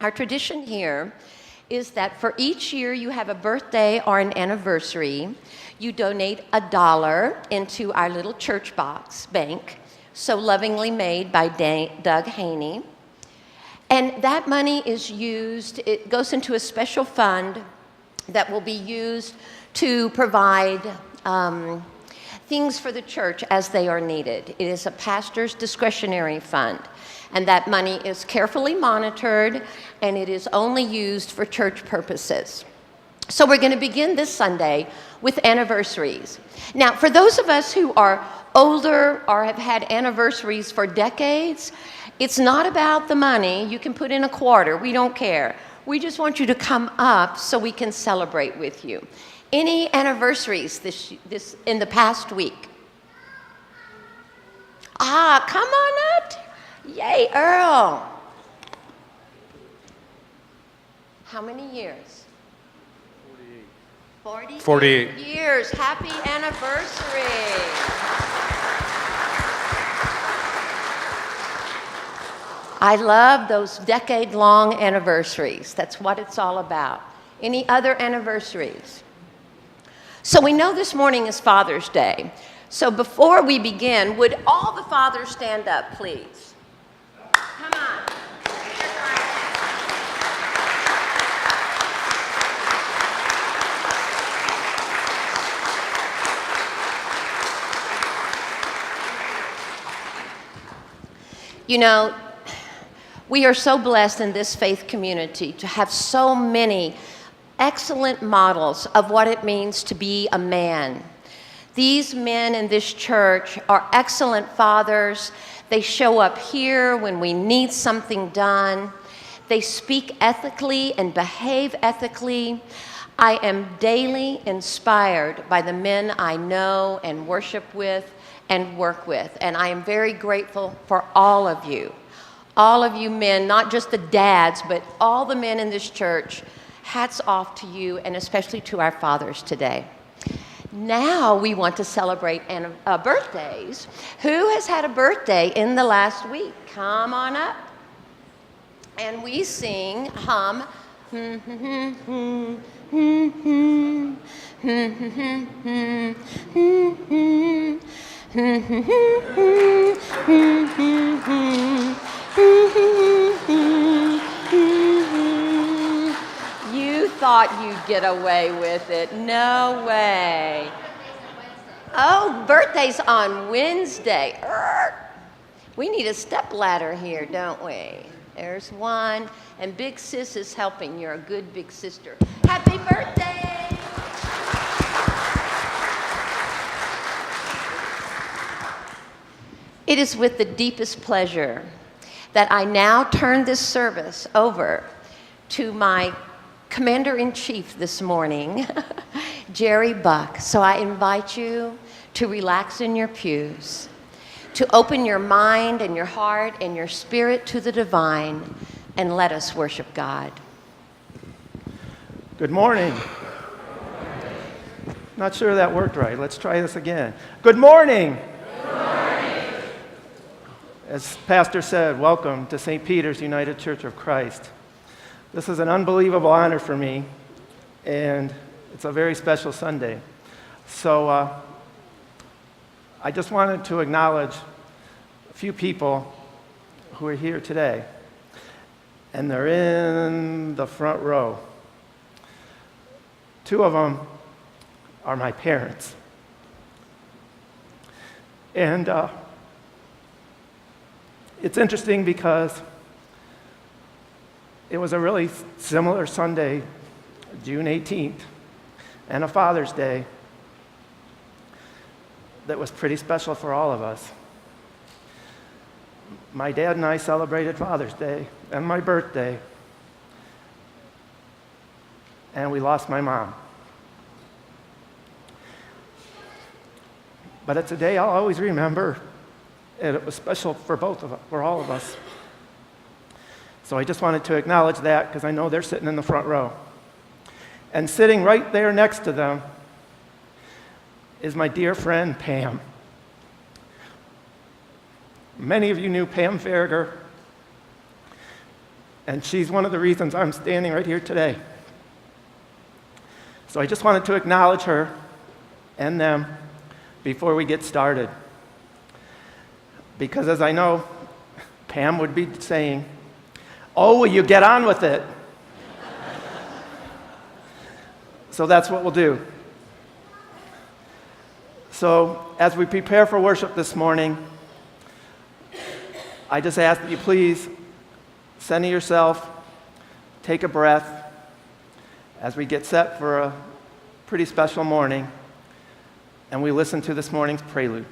Our tradition here is that for each year you have a birthday or an anniversary, you donate $1 into our little church box bank, so lovingly made by Doug Haney. And that money is used, it goes into a special fund that will be used to provide things for the church as they are needed. It is a pastor's discretionary fund, and that money is carefully monitored, and it is only used for church purposes. So we're going to begin this Sunday with anniversaries. Now, for those of us who are older or have had anniversaries for decades, it's not about the money. You can put in a quarter. We don't care. We just want you to come up so we can celebrate with you. Any anniversaries this in the past week? Come on up. Yay, Earl. How many years? 48. 48 years. Happy anniversary. I love those decade-long anniversaries. That's what it's all about. Any other anniversaries? So we know this morning is Father's Day. So before we begin, would all the fathers stand up, please? Come on. You know, we are so blessed in this faith community to have so many excellent models of what it means to be a man. These men in this church are excellent fathers. They show up here when we need something done. They speak ethically and behave ethically. I am daily inspired by the men I know and worship with and work with, and I am very grateful for all of you men, not just the dads, but all the men in this church. Hats off to you, and especially to our fathers today. Now we want to celebrate birthdays. Who has had a birthday in the last week? Come on up. And we sing hum. You thought you'd get away with it. No way. Oh, birthday's on Wednesday. We need a stepladder here, don't we? There's one. And Big Sis is helping. You're a good big sister. Happy birthday! It is with the deepest pleasure that I now turn this service over to my Commander-in-Chief this morning, Jerry Buck. So I invite you to relax in your pews, to open your mind and your heart and your spirit to the divine, and let us worship God. Good morning. Not sure that worked right. Let's try this again. Good morning. Good morning. As Pastor said, welcome to St. Peter's United Church of Christ. This is an unbelievable honor for me, and it's a very special Sunday. So I just wanted to acknowledge a few people who are here today, and they're in the front row. Two of them are my parents. And it's interesting because it was a really similar Sunday, June 18th, and a Father's Day that was pretty special for all of us. My dad and I celebrated Father's Day and my birthday, and we lost my mom. But it's a day I'll always remember, and it was special for for all of us. So I just wanted to acknowledge that because I know they're sitting in the front row. And sitting right there next to them is my dear friend, Pam. Many of you knew Pam Farragher. And she's one of the reasons I'm standing right here today. So I just wanted to acknowledge her and them before we get started. Because as I know, Pam would be saying, "Oh, will you get on with it?" So that's what we'll do. So as we prepare for worship this morning, I just ask that you please center yourself, take a breath as we get set for a pretty special morning, and we listen to this morning's prelude.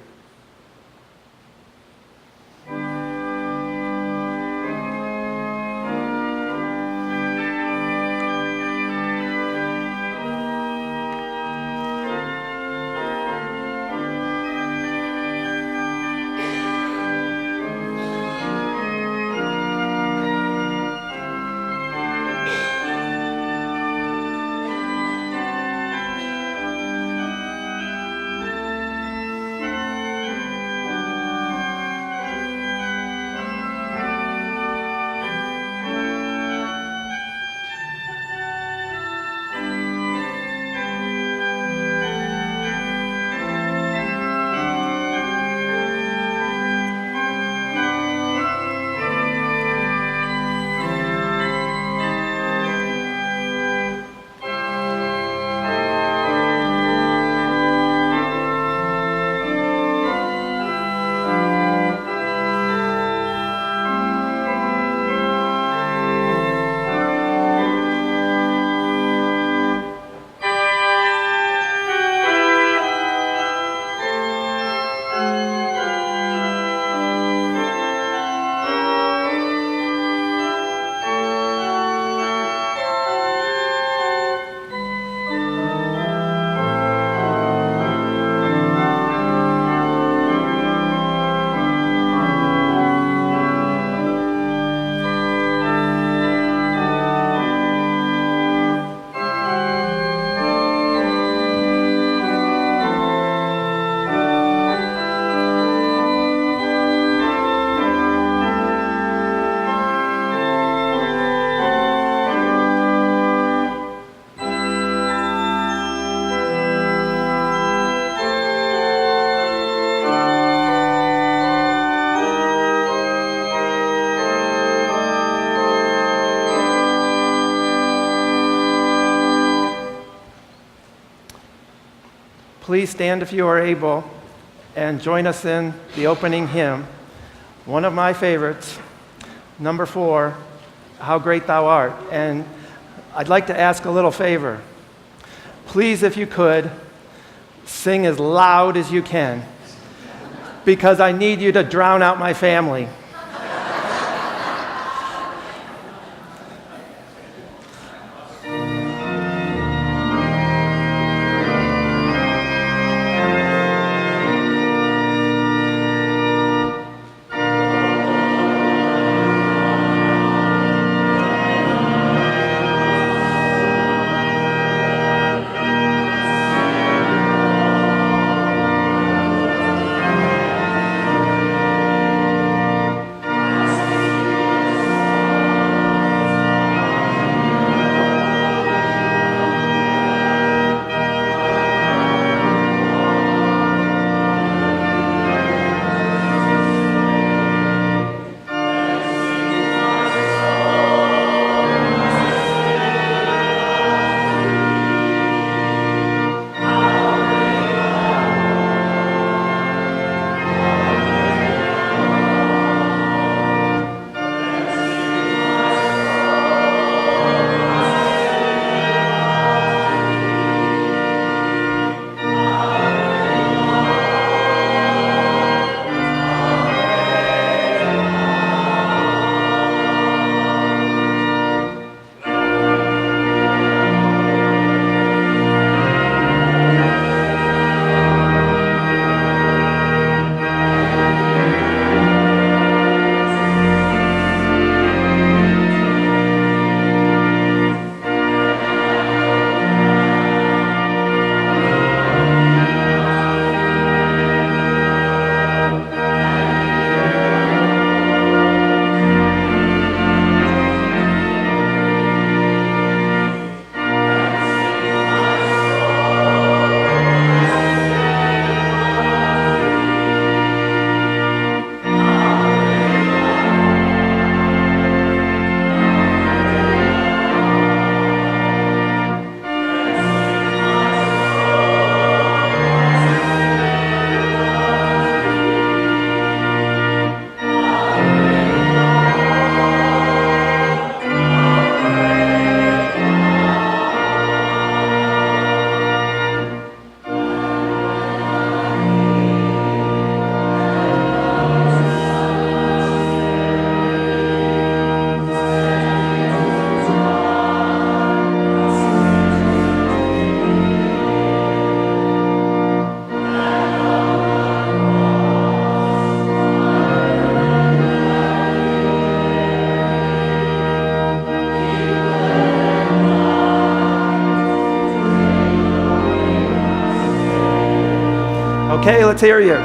Please stand if you are able and join us in the opening hymn, one of my favorites, number 4, How Great Thou Art. And I'd like to ask a little favor. Please, if you could, sing as loud as you can, because I need you to drown out my family. Okay, let's hear you.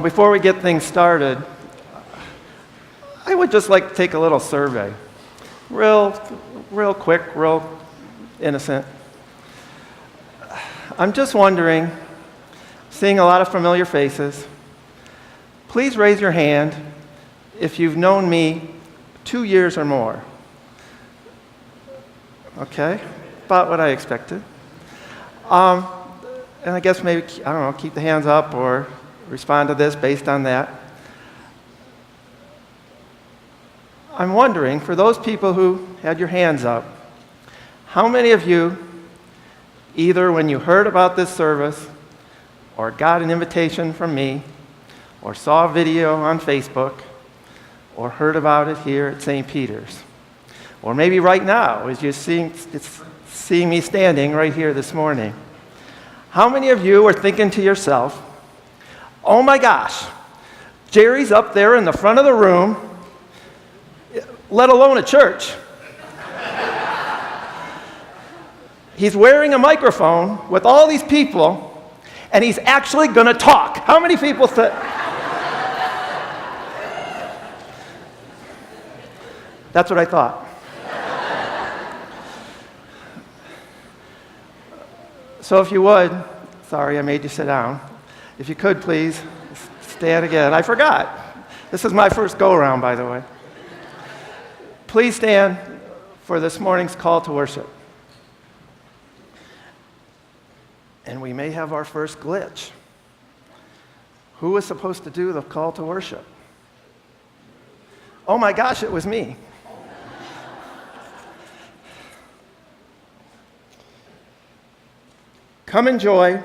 Before we get things started, I would just like to take a little survey. Real quick, real innocent. I'm just wondering, seeing a lot of familiar faces, please raise your hand if you've known me 2 years or more. Okay, about what I expected. And I guess maybe, I don't know, keep the hands up or respond to this based on that. I'm wondering, for those people who had your hands up, how many of you, either when you heard about this service, or got an invitation from me, or saw a video on Facebook, or heard about it here at St. Peter's, or maybe right now, as you're seeing me standing right here this morning, how many of you are thinking to yourself, oh my gosh, Jerry's up there in the front of the room, let alone a church. He's wearing a microphone with all these people, and he's actually going to talk. How many people said? That's what I thought. So if you would, sorry I made you sit down. If you could, please, stand again. I forgot. This is my first go-around, by the way. Please stand for this morning's call to worship. And we may have our first glitch. Who was supposed to do the call to worship? Oh my gosh, it was me. Come in joy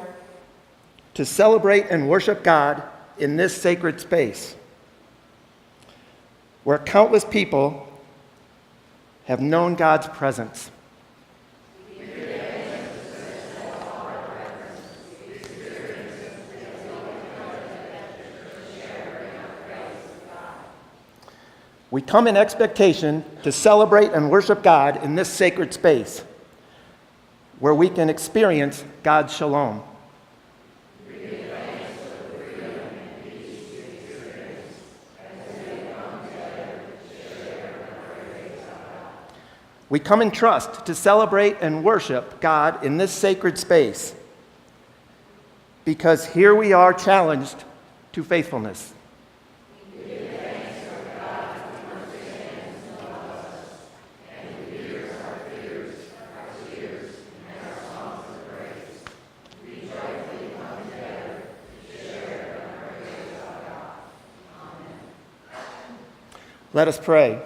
to celebrate and worship God in this sacred space, where countless people have known God's presence. We come in expectation to celebrate and worship God in this sacred space, where we can experience God's shalom. We come in trust to celebrate and worship God in this sacred space, because here we are challenged to faithfulness. We give thanks for God who understands and loves us, and who hears our fears, our tears, and our songs of praise. We joyfully come together to share in the praise of God. Amen. Let us pray.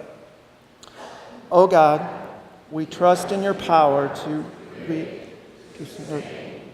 O God, we trust in your power to Krishna.